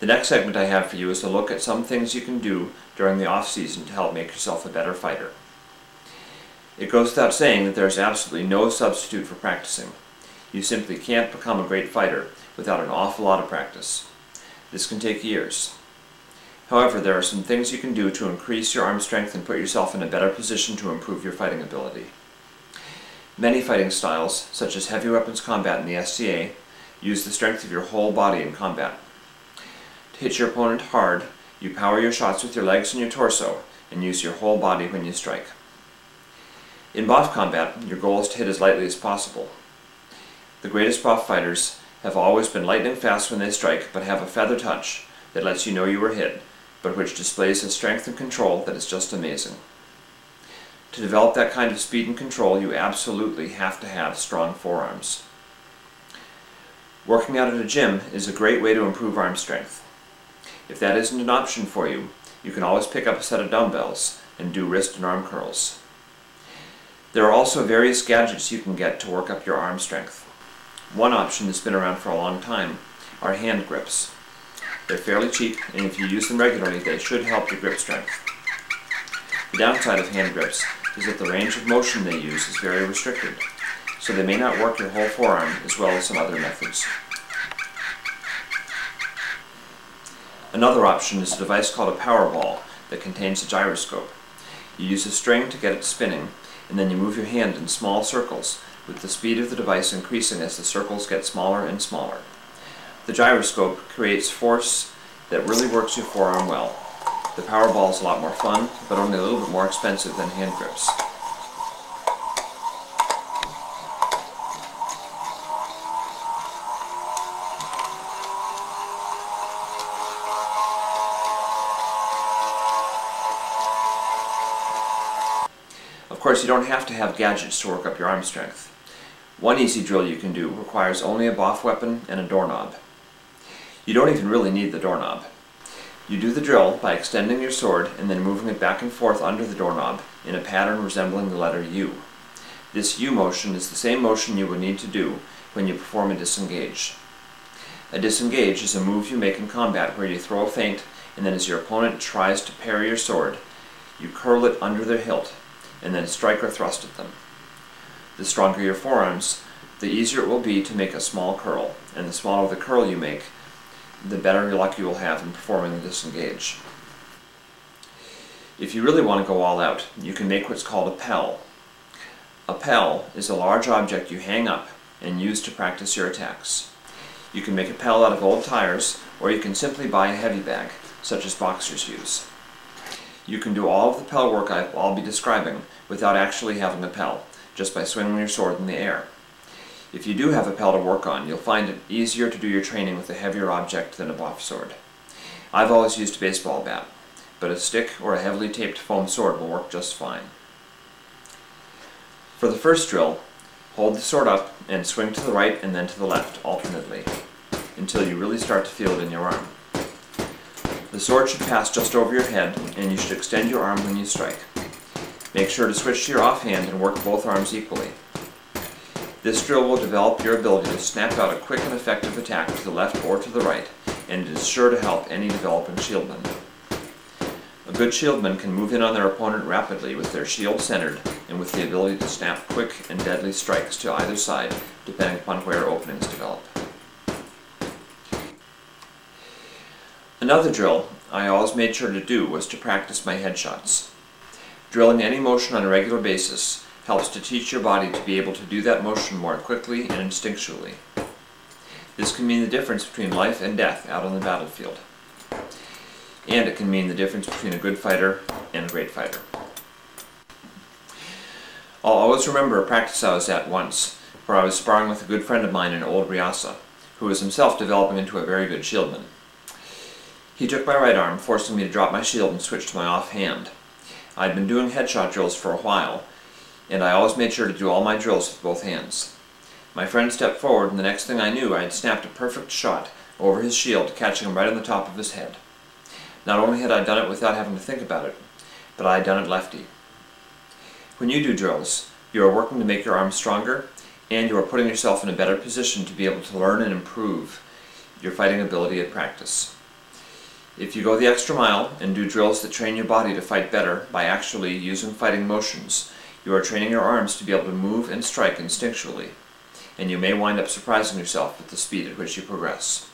The next segment I have for you is a look at some things you can do during the off-season to help make yourself a better fighter. It goes without saying that there is absolutely no substitute for practicing. You simply can't become a great fighter without an awful lot of practice. This can take years. However, there are some things you can do to increase your arm strength and put yourself in a better position to improve your fighting ability. Many fighting styles, such as heavy weapons combat in the SCA, use the strength of your whole body in combat. To hit your opponent hard, you power your shots with your legs and your torso, and use your whole body when you strike. In BOFF combat, your goal is to hit as lightly as possible. The greatest BOFF fighters have always been lightning fast when they strike, but have a feather touch that lets you know you were hit, but which displays a strength and control that is just amazing. To develop that kind of speed and control, you absolutely have to have strong forearms. Working out at a gym is a great way to improve arm strength. If that isn't an option for you, you can always pick up a set of dumbbells and do wrist and arm curls. There are also various gadgets you can get to work up your arm strength. One option that's been around for a long time are hand grips. They're fairly cheap, and if you use them regularly, they should help your grip strength. The downside of hand grips is that the range of motion they use is very restricted, so they may not work your whole forearm as well as some other methods. Another option is a device called a power ball that contains a gyroscope. You use a string to get it spinning, and then you move your hand in small circles, with the speed of the device increasing as the circles get smaller and smaller. The gyroscope creates force that really works your forearm well. The power ball is a lot more fun, but only a little bit more expensive than hand grips. Of course, you don't have to have gadgets to work up your arm strength. One easy drill you can do requires only a BOFF weapon and a doorknob. You don't even really need the doorknob. You do the drill by extending your sword and then moving it back and forth under the doorknob in a pattern resembling the letter U. This U motion is the same motion you would need to do when you perform a disengage. A disengage is a move you make in combat where you throw a feint, and then as your opponent tries to parry your sword, you curl it under their hilt and then strike or thrust at them. The stronger your forearms, the easier it will be to make a small curl, and the smaller the curl you make, the better luck you will have in performing the disengage. If you really want to go all out, you can make what's called a pel. A pel is a large object you hang up and use to practice your attacks. You can make a pel out of old tires, or you can simply buy a heavy bag, such as boxers use. You can do all of the pel work I'll be describing without actually having a pel, just by swinging your sword in the air. If you do have a pel to work on, you'll find it easier to do your training with a heavier object than a BOFF sword. I've always used a baseball bat, but a stick or a heavily taped foam sword will work just fine. For the first drill, hold the sword up and swing to the right and then to the left alternately, until you really start to feel it in your arm. The sword should pass just over your head, and you should extend your arm when you strike. Make sure to switch to your offhand and work both arms equally. This drill will develop your ability to snap out a quick and effective attack to the left or to the right, and it is sure to help any developing shieldman. A good shieldman can move in on their opponent rapidly with their shield centered and with the ability to snap quick and deadly strikes to either side, depending upon where openings develop. Another drill I always made sure to do was to practice my headshots. Drilling any motion on a regular basis helps to teach your body to be able to do that motion more quickly and instinctually. This can mean the difference between life and death out on the battlefield. And it can mean the difference between a good fighter and a great fighter. I'll always remember a practice I was at once, where I was sparring with a good friend of mine in Old Riasa, who was himself developing into a very good shieldman. He took my right arm, forcing me to drop my shield and switch to my offhand. I'd been doing headshot drills for a while, and I always made sure to do all my drills with both hands. My friend stepped forward, and the next thing I knew, I had snapped a perfect shot over his shield, catching him right on the top of his head. Not only had I done it without having to think about it, but I had done it lefty. When you do drills, you are working to make your arms stronger, and you are putting yourself in a better position to be able to learn and improve your fighting ability at practice. If you go the extra mile and do drills that train your body to fight better by actually using fighting motions, you are training your arms to be able to move and strike instinctually, and you may wind up surprising yourself with the speed at which you progress.